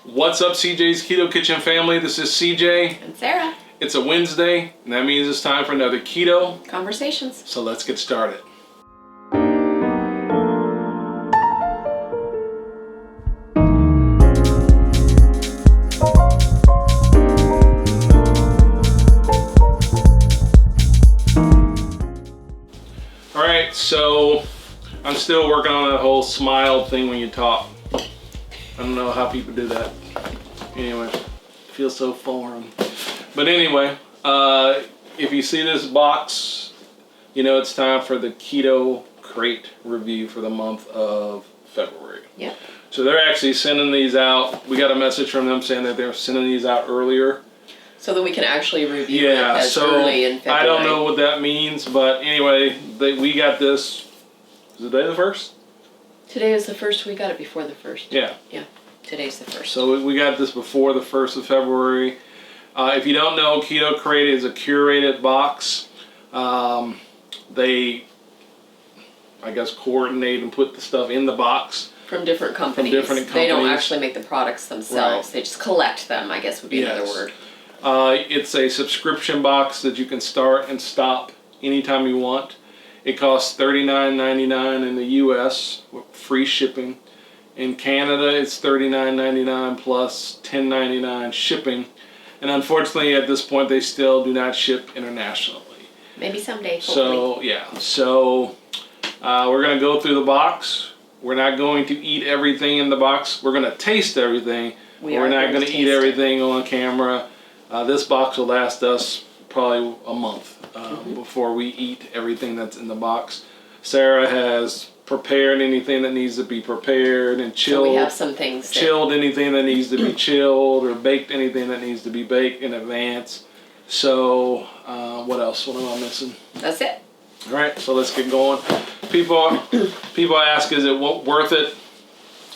What's up, CJ's Keto Kitchen family? This is CJ. And Sarah. It's a Wednesday, and that means it's time for another Keto Conversations. So let's get started. Alright, so I'm still working on that whole smile thing when you talk. I don't know how people do that. Anyway, it feels so foreign. But anyway, if you see this box, you know it's time for the Keto Krate review for the month of February. Yep. So they're actually sending these out. We got a message from them saying that they're sending these out earlier. So that we can actually review it as early in February. I don't know what that means, but anyway, we got this. Is the day the 1st? Today is the 1st. We got it before the 1st. Yeah. Yeah. Today's the 1st. So we got this before the 1st of February. If you don't know, Keto Krate is a curated box. They, I guess, coordinate and put the stuff in the box. From different companies. They don't actually make the products themselves. Right. They just collect them, I guess would be another word. It's a subscription box that you can start and stop anytime you want. It costs $39.99 in the U.S. with free shipping. In Canada, it's $39.99 plus $10.99 shipping. And unfortunately, at this point, they still do not ship internationally. Maybe someday, hopefully. So, yeah. So, we're going to go through the box. We're not going to eat everything in the box. We're going to taste everything. We're not going to eat everything on camera. This box will last us probably a month before we eat everything that's in the box. Sarah has prepared anything that needs to be prepared and chilled. So we have some things. Chilled anything that needs to be chilled, or baked anything that needs to be baked in advance. So, what else? What am I missing? That's it. All right, so let's get going. People ask, is it worth it?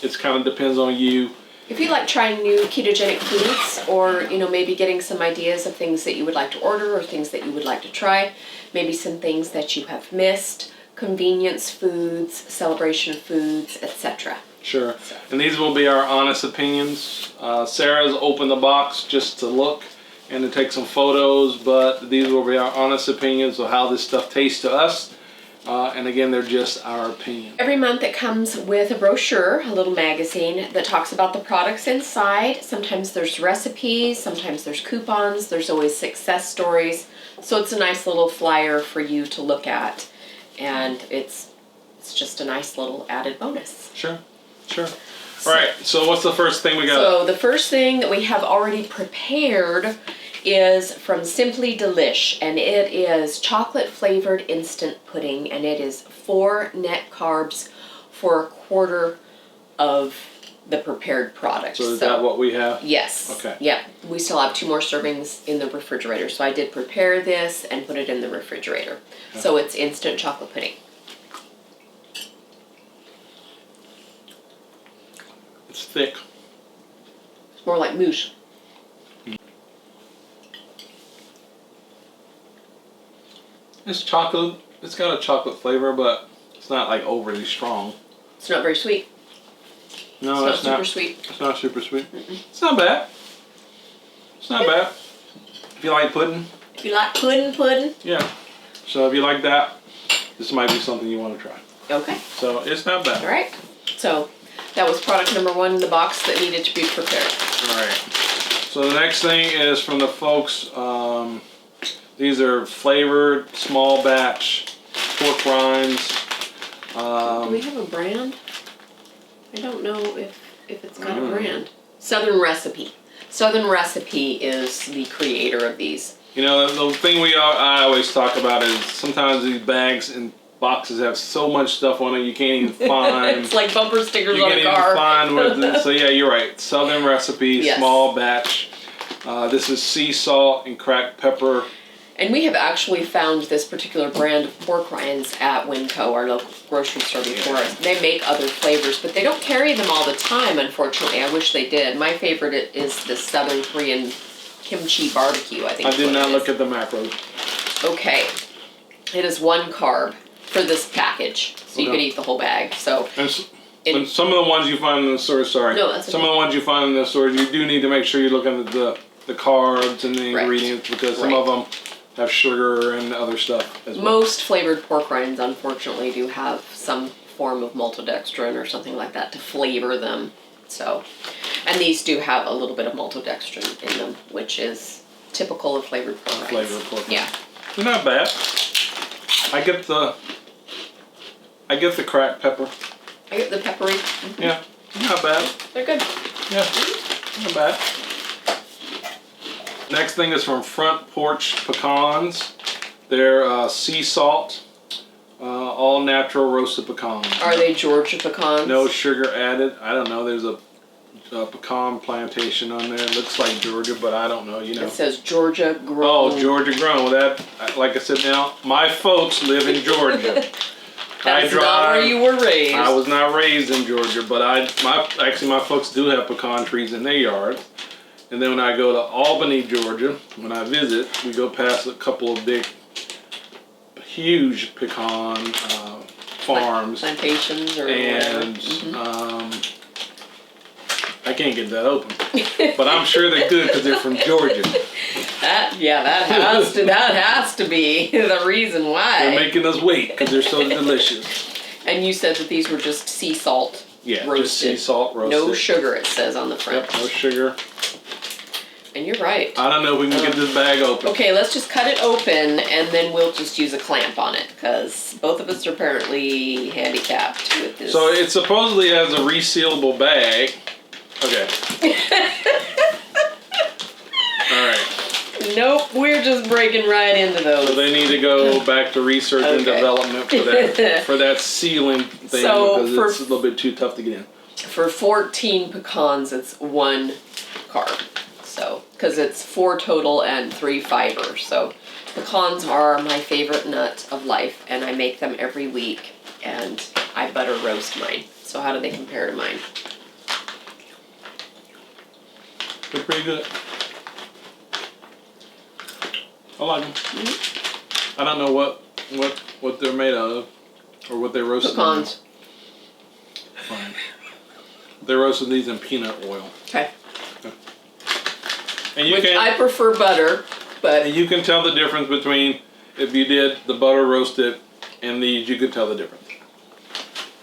It kind of depends on you. If you like trying new ketogenic foods, or maybe getting some ideas of things that you would like to order or things that you would like to try, maybe some things that you have missed, convenience foods, celebration foods, etc. Sure. And these will be our honest opinions. Sarah's opened the box just to look and to take some photos, but these will be our honest opinions of how this stuff tastes to us. And again, they're just our opinion. Every month it comes with a brochure, a little magazine that talks about the products inside. Sometimes there's recipes, sometimes there's coupons, there's always success stories. So it's a nice little flyer for you to look at. And it's just a nice little added bonus. Sure. All right, so what's the first thing we got? So the first thing that we have already prepared is from Simply Delish, and it is chocolate flavored instant pudding, and it is 4 net carbs for a quarter of the prepared product. So is that what we have? Yes. Okay. Yep. We still have 2 more servings in the refrigerator, so I did prepare this and put it in the refrigerator. Okay. So it's instant chocolate pudding. It's thick. It's more like mousse. It's chocolate. It's got a chocolate flavor, but it's not like overly strong. It's not very sweet. No, it's not super sweet. It's not super sweet. It's not bad. It's not bad. If you like pudding. If you like pudding. Yeah. So if you like that, this might be something you want to try. Okay. So it's not bad. All right. So that was product number 1 in the box that needed to be prepared. All right. So the next thing is from the folks. These are flavored small batch pork rinds. Do we have a brand? I don't know if it's got a brand. Southern Recipe. Southern Recipe is the creator of these. You know, the thing I always talk about is sometimes these bags and boxes have so much stuff on it you can't even find. It's like bumper stickers on a car. You can't even find what it is. So yeah, you're right. Southern Recipe, yes. Small batch. This is sea salt and cracked pepper. And we have actually found this particular brand of pork rinds at Winco, our local grocery store before us. They make other flavors, but they don't carry them all the time, unfortunately. I wish they did. My favorite is the Southern Korean kimchi barbecue, I think. I did not look at the macros. Okay. It is 1 carb for this package, so you could eat the whole bag. So Some of the ones you find in the stores, No, that's some of the ones you find in the stores, you do need to make sure you're looking at the carbs and the ingredients, because some of them have sugar and other stuff as well. Most flavored pork rinds, unfortunately, do have some form of maltodextrin or something like that to flavor them. So, and these do have a little bit of maltodextrin in them, which is typical of flavored pork rinds. Flavored pork rinds. Yeah. They're not bad. I get the cracked pepper. I get the peppery. Mm-hmm. Yeah, not bad. They're good. Yeah, not bad. Next thing is from Porch Pecans. They're sea salt, all natural roasted pecans. Are they Georgia pecans? No sugar added. I don't know. There's a pecan plantation on there. It looks like Georgia, but I don't know. You know. It says Georgia grown. Oh, Georgia grown. Well, that, like I said, now my folks live in Georgia. That's not where you were raised. I was not raised in Georgia, but my folks do have pecan trees in their yard. And then when I go to Albany, Georgia, when I visit, we go past a couple of big, huge pecan farms. Plantations or and I can't get that open. But I'm sure they're good because they're from Georgia. That has to be the reason why. They're making us wait because they're so delicious. And you said that these were just sea salt roasted. Just sea salt roasted. No sugar, it says on the front. Yep, no sugar. And you're right. I don't know if we can get this bag open. Okay, let's just cut it open and then we'll just use a clamp on it because both of us are apparently handicapped with this. So it supposedly has a resealable bag. Okay. Alright. Nope, we're just breaking right into those. So they need to go back to research and development for that sealing thing, because it's a little bit too tough to get in. For 14 pecans, it's 1 carb. So, because it's 4 total and 3 fiber. So, pecans are my favorite nut of life, and I make them every week, and I butter roast mine. So, how do they compare to mine? They're pretty good. I like them. I don't know what they're made out of, or what they roasted. Pecans. Fine. They roasted these in peanut oil. Okay. And I prefer butter, but and you can tell the difference between if you did the butter roasted and these. You can tell the difference.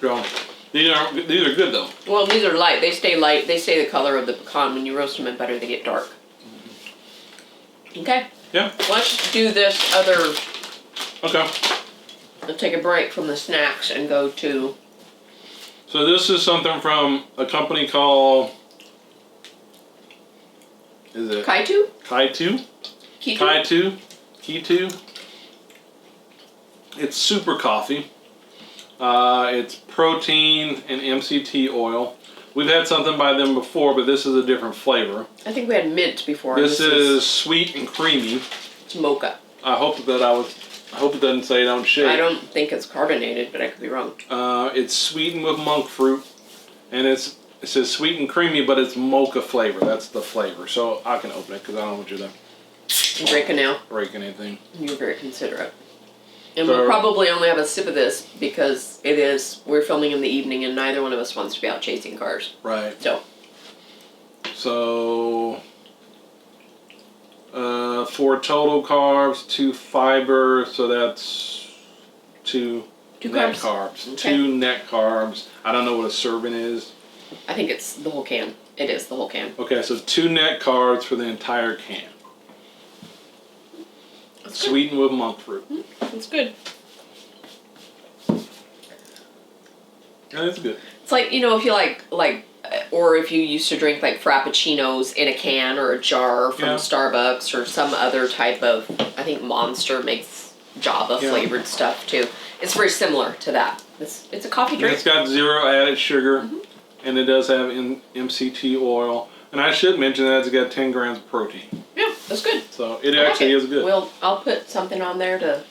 So these are good though. Well, these are light. They stay light. They stay the color of the pecan. When you roast them in butter, they get dark. Okay. Yeah. Let's do this other. Okay. Let's take a break from the snacks and go to. So this is something from a company called. Is it Keto? Keto? Keto. It's super coffee. It's protein and MCT oil. We've had something by them before, but this is a different flavor. I think we had mint before. This is sweet and creamy. It's mocha. I hope it doesn't say don't shake. I don't think it's carbonated, but I could be wrong. It's sweetened with monk fruit, and it says sweet and creamy, but it's mocha flavor. That's the flavor. So I can open it because I don't want you to break it now. Break anything. You're very considerate. And we'll probably only have a sip of this because we're filming in the evening and neither one of us wants to be out chasing cars. Right. So 4 total carbs, 2 fiber, so that's 2 net carbs. Okay. 2 net carbs. I don't know what a serving is. I think it's the whole can. It is the whole can. Okay, so 2 net carbs for the entire can. That's sweetened with monk fruit. That's good. Yeah, that's good. It's like, if you like, or if you used to drink like Frappuccinos in a can or a jar from Starbucks or some other type of, I think Monster makes Java flavored stuff too. It's very similar to that. It's a coffee drink. And it's got 0 added sugar, and it does have MCT oil. And I should mention that it's got 10 grams of protein. Yeah, that's good. So it actually is good. I'll put something on there to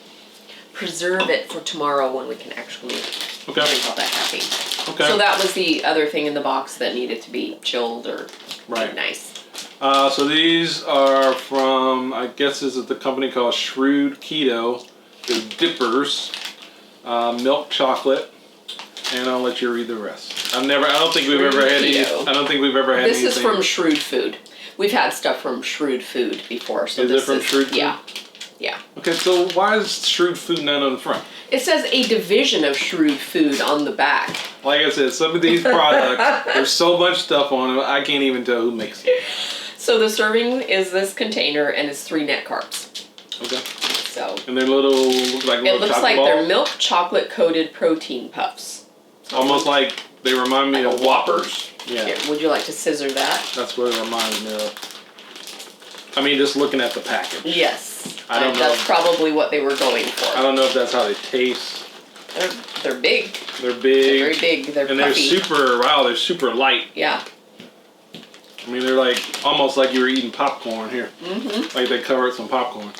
preserve it for tomorrow when we can actually drink all that caffeine. Okay. So that was the other thing in the box that needed to be chilled or made nice. So these are from, I guess this is the company called Shrewd Keto. They're dippers, milk chocolate, and I'll let you read the rest. I don't think we've ever had any. Keto. I don't think we've ever had. This is anything. from Shrewd Food. We've had stuff from Shrewd Food before. So is it from Shrewd Food? Yeah. Yeah. Okay, so why is Shrewd Food not on the front? It says a division of Shrewd Food on the back. Like I said, some of these products, there's so much stuff on them, I can't even tell who makes it. So the serving is this container, and it's 3 net carbs. Okay. So. And they're little, look like little It looks chocolate like balls. they're milk chocolate coated protein puffs. Almost like they remind me of Whoppers. Yeah. Here, would you like to scissor that? That's what it reminds me of. I mean, just looking at the package. Yes. I don't know. That's probably what they were going for. I don't know if that's how they taste. They're big. They're big. They're very big. They're and puffy. they're super light. Yeah. I mean, they're like, almost like you were eating popcorn here. Mm-hmm. Like they covered some popcorn.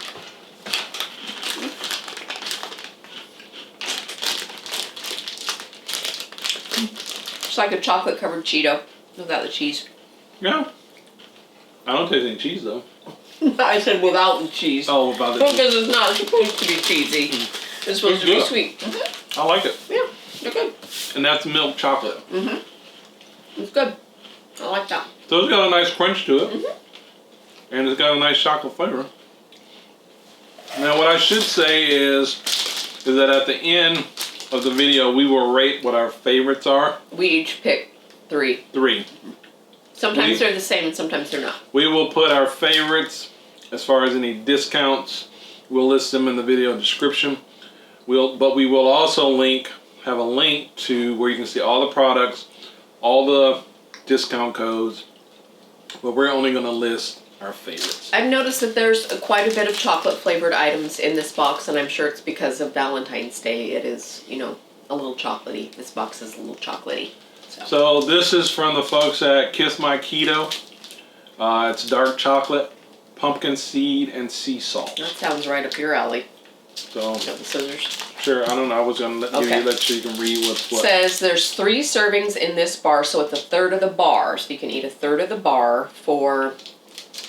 It's like a chocolate covered Cheeto without the cheese. Yeah. I don't taste any cheese though. I said without the cheese. Oh, without the cheese. Because it's not supposed to be cheesy. It's supposed to be good. sweet. Mm-hmm. I like it. Yeah, they're good. And that's milk chocolate. Mm-hmm. It's good. I like that. So it's got a nice crunch to it. Mm-hmm. And it's got a nice chocolate flavor. Now what I should say is that at the end of the video, we will rate what our favorites are. We each pick 3. 3. Sometimes they're the same and sometimes they're not. We will put our favorites as far as any discounts. We'll list them in the video description. But we will also have a link to where you can see all the products, all the discount codes. But we're only going to list our favorites. I've noticed that there's quite a bit of chocolate flavored items in this box, and I'm sure it's because of Valentine's Day. It is, a little chocolatey. This box is a little chocolatey. So this is from the folks at My Keto. It's dark chocolate, pumpkin seed, and sea salt. That sounds right up your alley. So Got the scissors. sure, I don't know. I was gonna let you can read what's what. Says there's 3 servings in this bar, so it's a third of the bar. So you can eat a third of the bar for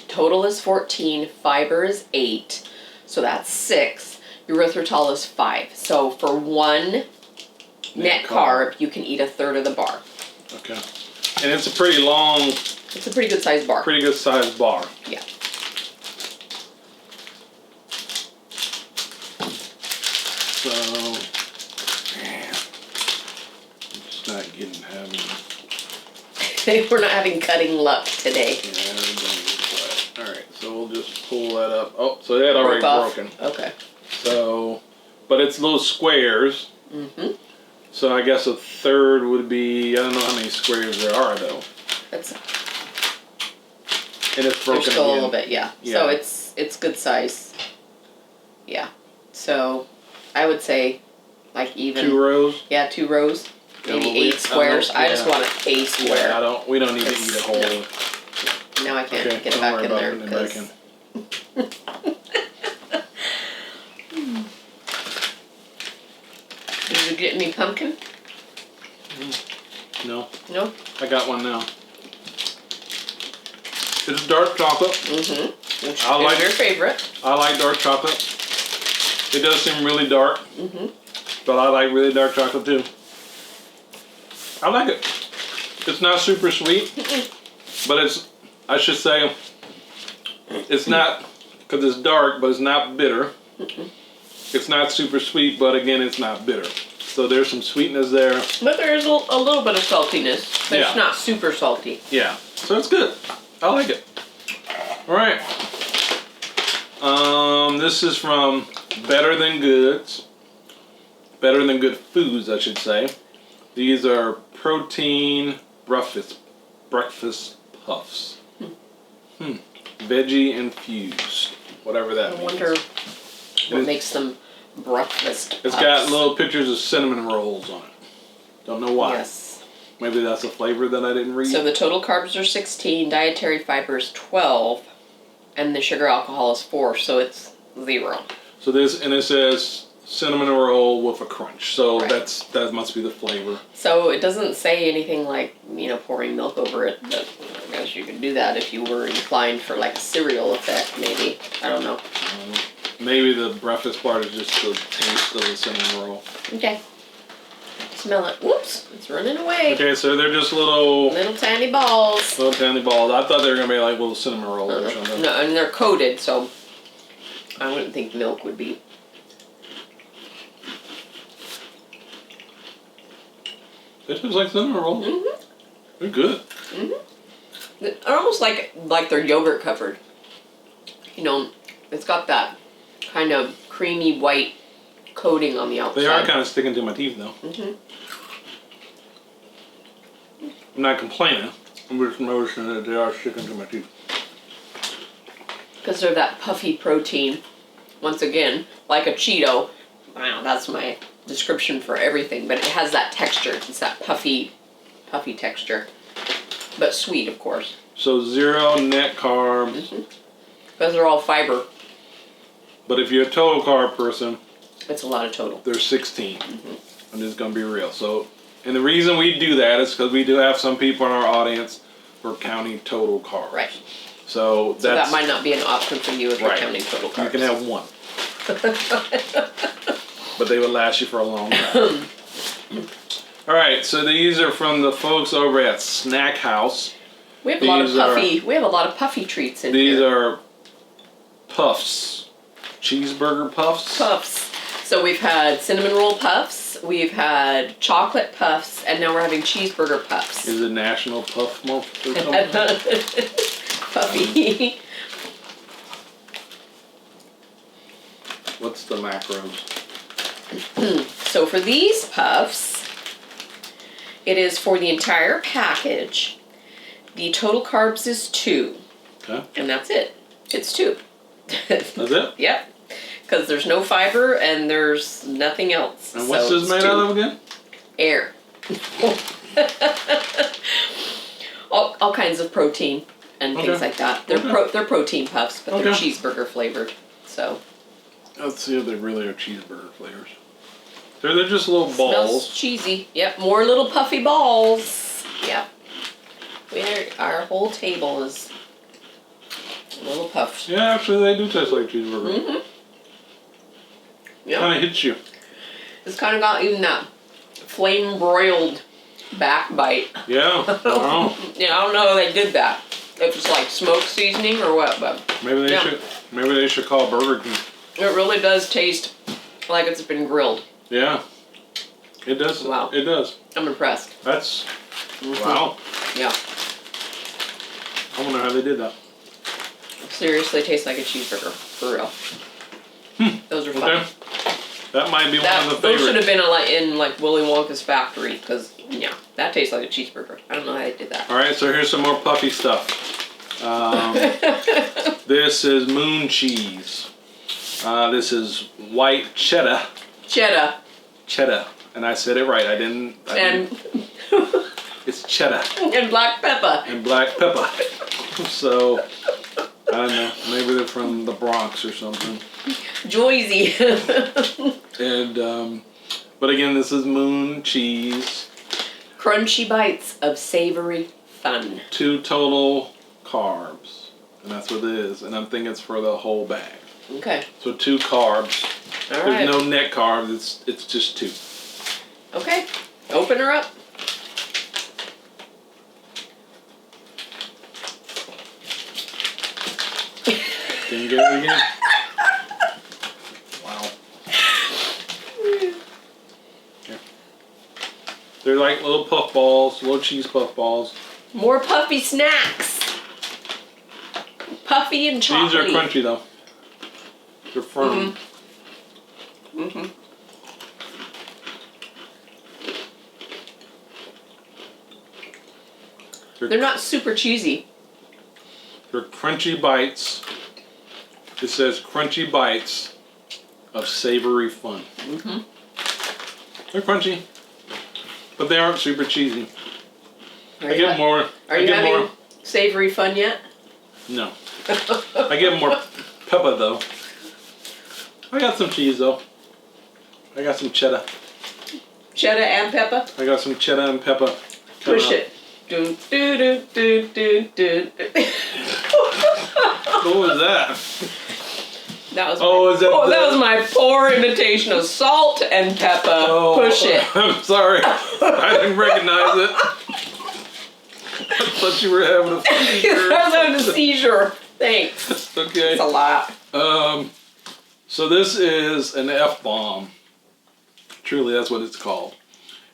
total is 14, fiber is 8, so that's 6. Erythritol is 5. So for 1 net carb, you can eat a third of the bar. Okay, and it's a pretty long. It's a pretty good sized bar. Pretty good sized bar. Yeah. So, man, I'm just not We're not having cutting luck today. Yeah, alright, so we'll just pull that up. Oh, so that already broken. Okay. So, but it's little squares. Mm-hmm. So I guess a third would be, I don't know how many squares there are though. That's And it's broken there's still again. a little bit, yeah. So it's good size. Yeah. So I would say like even 2 rows? Yeah, 2 rows. Maybe 8 squares. I just want a square. Yeah, we don't need to eat a whole. No. Now I can't get it don't back worry in about there putting it back in. Did you get any pumpkin? No, No? I got one now. It's dark chocolate. Mm-hmm. Which I like is your favorite. I like dark chocolate. It does seem really dark, but I like really dark chocolate too. I like it. It's not super sweet, but I should say, it's not, because it's dark, but it's not bitter. It's not super sweet, but again, it's not bitter. So there's some sweetness there. But there is a little bit of saltiness, but it's not super salty. Yeah, so it's good. I like it. All right. This is from Better Than Goods. Better Than Good Foods, I should say. These are protein breakfast puffs. Veggie infused, whatever that means. I wonder what makes them breakfast It's puffs. got little pictures of cinnamon rolls on it. Don't know why. Yes. Maybe that's a flavor that I didn't read. So the total carbs are 16, dietary fiber is 12, and the sugar alcohol is 4, so it's 0. So it says cinnamon roll with a crunch. So Right. that must be the flavor. So it doesn't say anything like, pouring milk over it, but I guess you could do that if you were inclined for like a cereal effect, maybe. I don't know. Maybe the breakfast part is just the taste of the cinnamon roll. Okay. smell it. Whoops, it's running away. Okay, so they're just little tiny balls. little tiny balls. I thought they were gonna be like little cinnamon rolls or something. No, and they're coated, so I wouldn't think milk would be. They taste like cinnamon rolls. Mm-hmm. They're good. Mm-hmm. They're almost like they're yogurt covered. You know, it's got that kind of creamy white coating on the outside. They are kind of sticking to my teeth though. Mm-hmm. I'm not complaining. I'm just noticing that they are sticking to my teeth. Because they're that puffy protein. Once again, like a Cheeto. Wow, that's my description for everything. But it has that texture. It's that puffy texture. But sweet, of course. So 0 net carbs. Mm-hmm. Because they're all fiber. But if you're a total carb person, it's a lot of total. there's 16. Mm-hmm. I'm just gonna be real. So, and the reason we do that is because we do have some people in our audience who are counting total carbs. Right. So that might not be an option for you if you're right. counting total carbs. You can have one. But they would last you for a long time. All right, so these are from the folks over at SNACKHOUSE. We have a lot of puffy treats in here. These are puffs. Cheeseburger puffs. Puffs. So we've had cinnamon roll puffs, we've had chocolate puffs, and now we're having cheeseburger puffs. Is it National Puff Month or something? Puffy. What's the macros? So for these puffs, it is for the entire package. The total carbs is 2. Okay. And that's it. It's 2. That's it? Yep. Because there's no fiber and there's nothing else. And what's this made out of again? Air. all kinds of protein and things like that. They're protein puffs, but they're cheeseburger flavored. So. Let's see if they really are cheeseburger flavors. They're just little balls. Smells cheesy. Yep. More little puffy balls. Yep. Our whole table is little puffs. Yeah, actually they do taste like cheeseburger. Mm-hmm. Yep. Kind of hits you. It's kind of got even that flame broiled back bite. Yeah. Wow. Yeah, I don't know how they did that. If it's like smoked seasoning or what, but Maybe they should call Burger King. it really does taste like it's been grilled. Yeah. It does. Wow. It does. I'm impressed. That's wow. Yeah. I wonder how they did that. Seriously, tastes like a cheeseburger. For real. Those are fun. Okay. That might be one of the Those should favorites. have been in like Willy Wonka's factory, because yeah, that tastes like a cheeseburger. I don't know how they did that. All right, so here's some more puffy stuff. This is moon cheese. This is white cheddar. Cheddar. And I said it right. I didn't. It's cheddar. And black pepper. And black pepper. So, I don't know. Maybe they're from the Bronx or something. Joyzy. And, but again, this is moon cheese. Crunchy bites of savory fun. 2 total carbs. And that's what it is. And I'm thinking it's for the whole bag. Okay. So 2 carbs. All right. There's no net carbs. It's just 2. Okay. Open her up. Can you get it again? Wow. Here. They're like little puff balls, little cheese puff balls. More puffy snacks. Puffy and chocolatey. These are crunchy though. They're firm. Mm-hmm. They're not super cheesy. They're crunchy bites. It says crunchy bites of savory fun. Mm-hmm. They're crunchy, but they aren't super cheesy. Are I get more. Are you having savory fun yet? No. I get more pepper though. I got some cheese though. I got some cheddar. Cheddar and pepper? I got some cheddar and pepper. Push it. Do, do, do, do, do, do. What was that? That was that was my poor imitation of salt and pepper. Oh, Push it. I'm sorry. I didn't recognize it. I thought you were having a seizure. I was having a seizure. Thanks. Okay. It's a lot. So this is an FBomb. Truly, that's what it's called.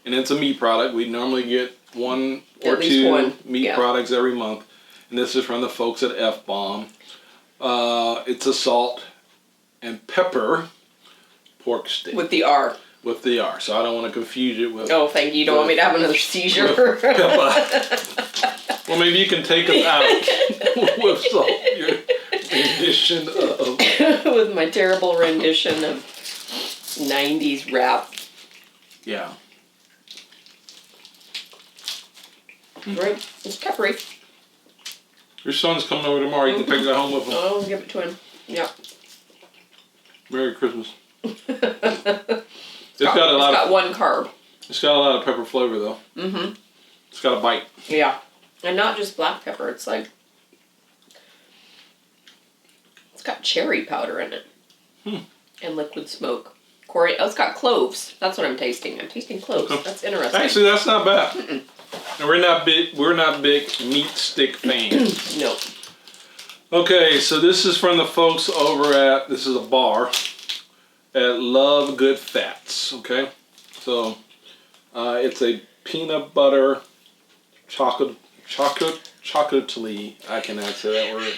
And it's a meat product. We normally get one or two meat products every month. And this is from the folks at FBomb. It's a salt and pepper pork steak. With the R. With the R. So I don't want to confuse it with... Oh, thank you. You don't want me to have another seizure. Well, maybe you can take us out with your rendition of... with my terrible rendition of 90s rap. Yeah. Right. It's peppery. Your son's coming over tomorrow. You can take that home with him. Oh, give it to him. Yeah. Merry Christmas. It's got one carb. It's got a lot of pepper flavor though. Mm-hmm. It's got a bite. Yeah. And not just black pepper. It's like... It's got cherry powder in it. And liquid smoke. It's got cloves. That's what I'm tasting. I'm tasting cloves. Okay. That's interesting. Actually, that's not bad. And we're not big meat stick fans. No. Okay, so this is from the folks over at, this is a bar at Lovegood Fats. Okay, so it's a peanut butter chocolately. I cannot say that word.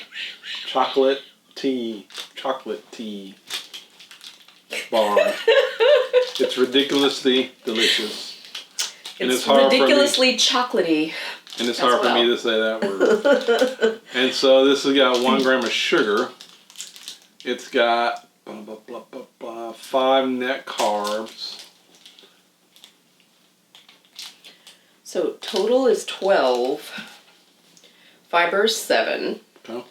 Chocolate tea bar. It's ridiculously delicious. It's ridiculously chocolatey. And it's hard for me to say that word. And so this has got 1 gram of sugar. It's got 5 net carbs. So total is 12. Fiber is 7. Okay.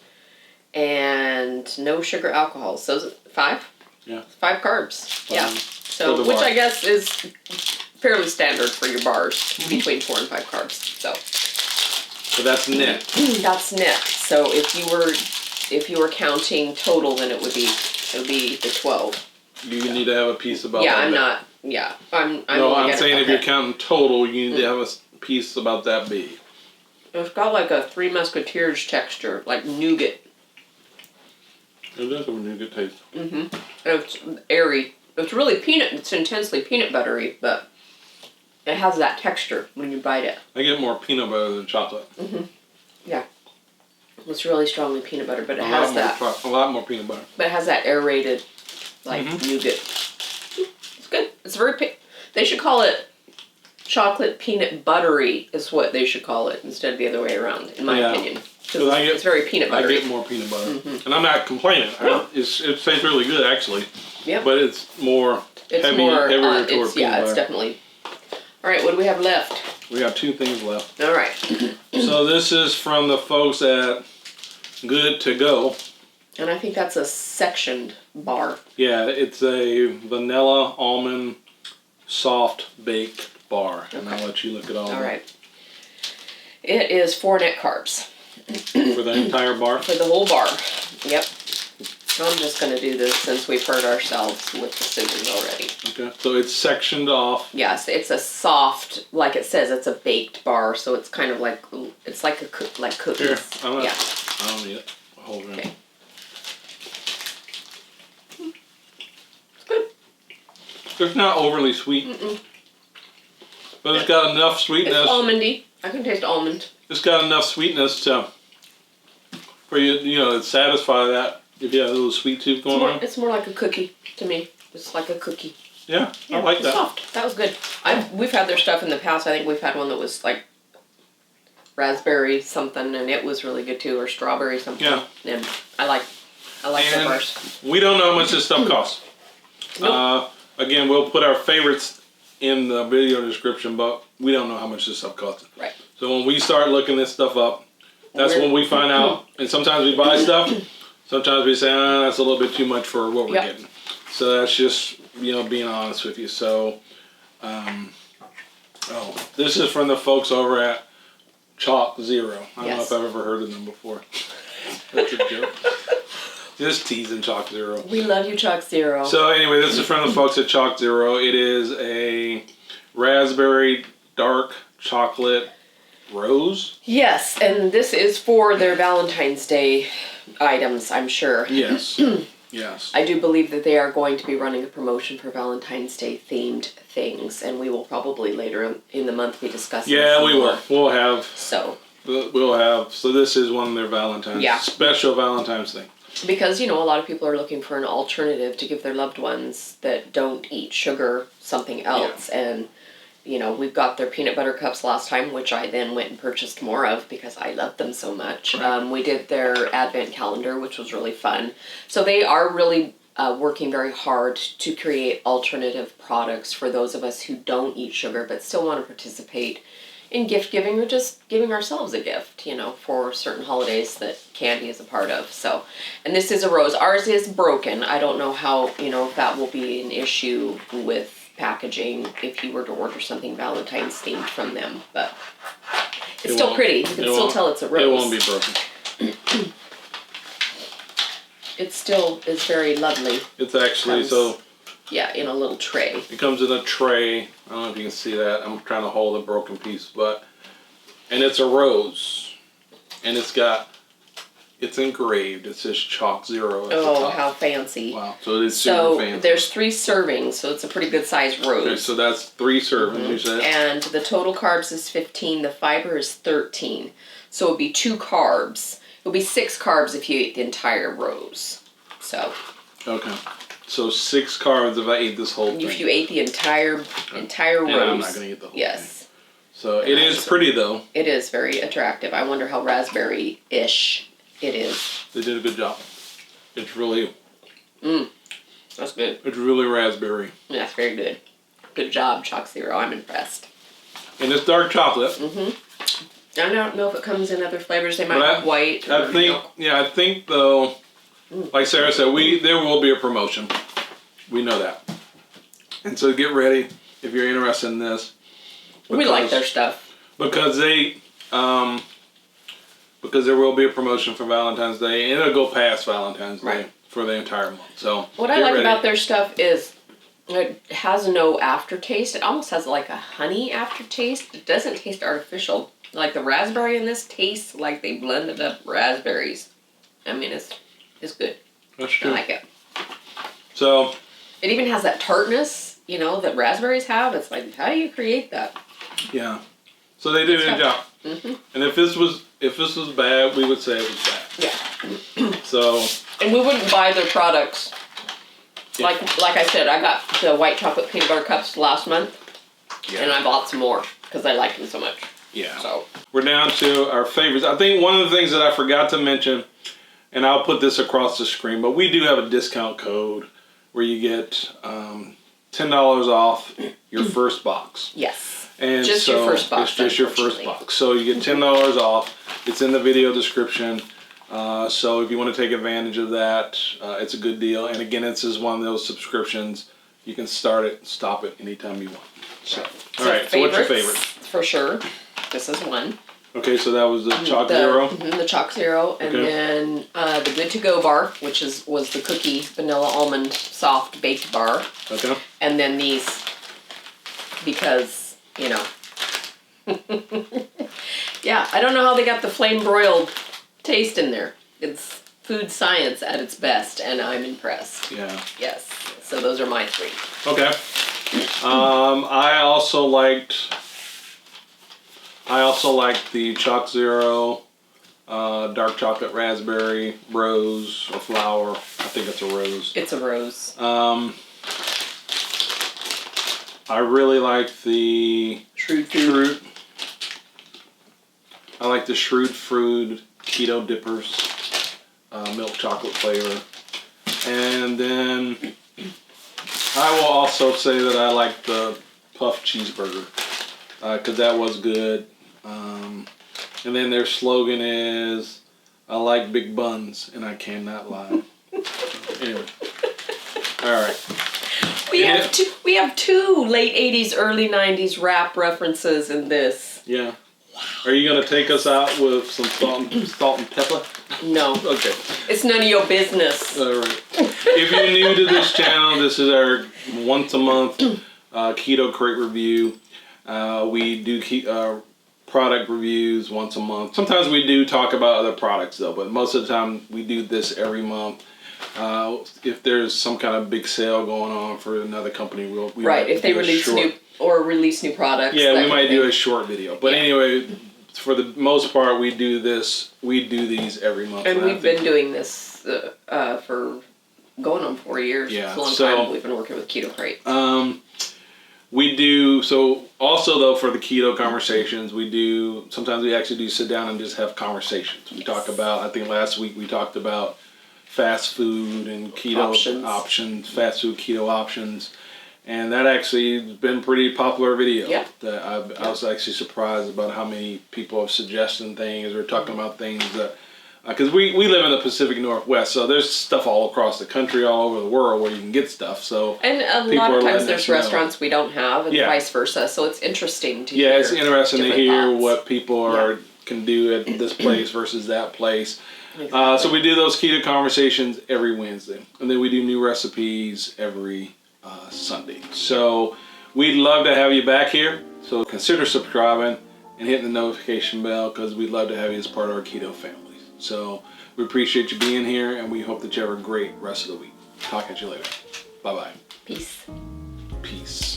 And no sugar alcohol. So is it 5? Yeah. 5 carbs. Yeah. So which I guess is fairly standard for your bars, between 4 and 5 carbs. So that's net. That's net. So if you were counting total, then it would be the 12. You need to have a piece about that. that. I'm not. Yeah, I'm saying if you're counting total, you need to have a piece about that big. It's got like a Three Musketeers texture, like nougat. It does have a nougat taste. Mm-hmm. It's airy. It's really peanut. It's intensely peanut buttery, but it has that texture when you bite it. I get more peanut butter than chocolate. Mm-hmm. Yeah. It's really strongly peanut butter, but it has that. A lot more peanut butter. But it has that aerated, like, nougat. It's good. It's very... They should call it chocolate peanut buttery is what they should call it instead of the other way around, in my opinion. Because it's very peanut buttery. I get more peanut butter. And I'm not complaining. No. It tastes really good, actually. Yep. But it's more heavier toward peanut butter. Yeah, it's definitely... All right, what do we have left? We got 2 things left. All right. So this is from the folks at Good to Go. And I think that's a sectioned bar. Yeah, it's a vanilla almond soft baked bar. Okay. And I'll let you look at all right. It is 4 net carbs. For the entire bar? For the whole bar. Yep. I'm just going to do this since we've hurt ourselves with the scissors already. Okay, so it's sectioned off. Yes, it's a soft, like it says, it's a baked bar, so it's kind of like, it's like like cookies. Here, I don't need it. Hold it. Okay. It's good. It's not overly sweet. But it's got enough sweetness. It's almondy. I can taste almond. It's got enough sweetness for you to satisfy that. If you have a little sweet tooth going on. It's more like a cookie to me. It's like a cookie. Yeah, I like that. Soft. That was good. We've had their stuff in the past. I think we've had one that was like raspberry something, and it was really good too, or strawberry something. Yeah. And I like their bars. We don't know how much this stuff costs. Nope. Again, we'll put our favorites in the video description, but we don't know how much this stuff costs. Right. So when we start looking this stuff up, that's when we find out. And sometimes we buy stuff. Sometimes we say, that's a little bit too much for what we're getting. So that's just, being honest with you. So, this is from the folks over at Chalk Zero. I don't know if I've ever heard of them before. That's a joke. Just teasing Chalk Zero. We love you, Chalk Zero. So anyway, this is from the folks at Chalk Zero. It is a raspberry dark chocolate rose. Yes, and this is for their Valentine's Day items, I'm sure. Yes. Yes. I do believe that they are going to be running a promotion for Valentine's Day themed things, and we will probably later in the month be discussing. Yeah, we will. We'll have. So this is one of their Valentine's special Valentine's thing. Because, a lot of people are looking for an alternative to give their loved ones that don't eat sugar something else. Yeah. And, we've got their peanut butter cups last time, which I then went and purchased more of because I loved them so much. Right. We did their advent calendar, which was really fun. So they are really working very hard to create alternative products for those of us who don't eat sugar but still want to participate in gift giving or just giving ourselves a gift, for certain holidays that candy is a part of. So, and this is a rose. Ours is broken. I don't know how, if that will be an issue with packaging if you were to order something Valentine's themed from them, but it's still pretty. You can still tell it's a rose. It won't be broken. It still is very lovely. It's actually Yeah, in a little tray. It comes in a tray. I don't know if you can see that. I'm trying to hold a broken piece, and it's a rose, and it's engraved. It says Chalk Zero at the top. How fancy! Wow, so it is super fancy. So there's 3 servings, so it's a pretty good sized rose. Okay, so that's 3 servings. You said. And the total carbs is 15. The fiber is 13. So it'll be 2 carbs. It'll be 6 carbs if you ate the entire rose. So. Okay. So 6 carbs if I ate this whole thing. If you ate the entire rose. I'm not going to eat the whole thing. Yes. So it is pretty though. It is very attractive. I wonder how raspberry-ish it is. They did a good job. It's really... That's good. It's really raspberry. That's very good. Good job, Chalk Zero. I'm impressed. And it's dark chocolate. I don't know if it comes in other flavors. They might have white. I think though... Like Sarah said, there will be a promotion. We know that. And so get ready if you're interested in this. We like their stuff. Because because there will be a promotion for Valentine's Day, and it'll go past Valentine's Day for the entire month. So what I like about their stuff is it has no aftertaste. It almost has like a honey aftertaste. It doesn't taste artificial. Like the raspberry in this tastes like they blended up raspberries. I mean, it's good. That's true. I like it. So it even has that tartness, that raspberries have. It's like, how do you create that? Yeah. So they did a good job. And if this was bad, we would say it was bad. Yeah. And we wouldn't buy their products. Yeah. Like I said, I got the white chocolate peanut butter cups last month, and I bought some more because I liked them so much. Yeah. So we're down to our favorites. I think one of the things that I forgot to mention, and I'll put this across the screen, but we do have a discount code where you get $10 off your first box. Yes. And just your first box. It's just your first box. So you get $10 off. It's in the video description. So if you want to take advantage of that, it's a good deal. And again, this is one of those subscriptions. You can start it, stop it anytime you want. So all right. So what's your favorite? For sure. This is one. Okay, so that was the Chalk Zero. The Chalk Zero, and then the Good to Go bar, which was the cookie vanilla almond soft baked bar. Okay. And then these, because yeah, I don't know how they got the flame broiled taste in there. It's food science at its best, and I'm impressed. Yeah. Yes. So those are my 3. Okay. I also liked the Chalk Zero, dark chocolate raspberry, rose, or flower. I think it's a rose. It's a rose. I really like the Shrewd. I like the Shrewd Fruit Keto Dippers, milk chocolate flavor. And then I will also say that I like the Puff Cheeseburger, because that was good. And then their slogan is, I like big buns, and I cannot lie. Anyway. All right. We have two late 80s, early 90s rap references in this. Yeah. Are you gonna take us out with some salt and pepper? No. Okay. It's none of your business. All right. If you're new to this channel, this is our once a month Keto Krate review. We do product reviews once a month. Sometimes we do talk about other products though, but most of the time we do this every month. If there's some kind of big sale going on for another company, we right. If they release new products. Yeah, we might do a short video. But anyway, for the most part, we do these every month. And we've been doing this for going on 4 years. Yeah, it's a long time we've been working with Keto Krate. We do, so also though for the Keto Conversations, sometimes we actually do sit down and just have conversations. We talk about, I think last week we talked about fast food and keto options, fast food keto options. And that actually has been a pretty popular video. Yeah. I was actually surprised about how many people have suggested things or talking about things that, because we live in the Pacific Northwest, so there's stuff all across the country, all over the world where you can get stuff. So and a lot of times there's restaurants we don't have, and vice versa. So it's interesting to hear. Yeah, it's interesting to hear thoughts. what people can do at this place versus that place. Exactly. So we do those Keto Conversations every Wednesday, and then we do new recipes every Sunday. So we'd love to have you back here. So consider subscribing and hitting the notification bell because we'd love to have you as part of our keto family. So we appreciate you being here, and we hope that you have a great rest of the week. Talk at you later. Bye-bye. Peace. Peace.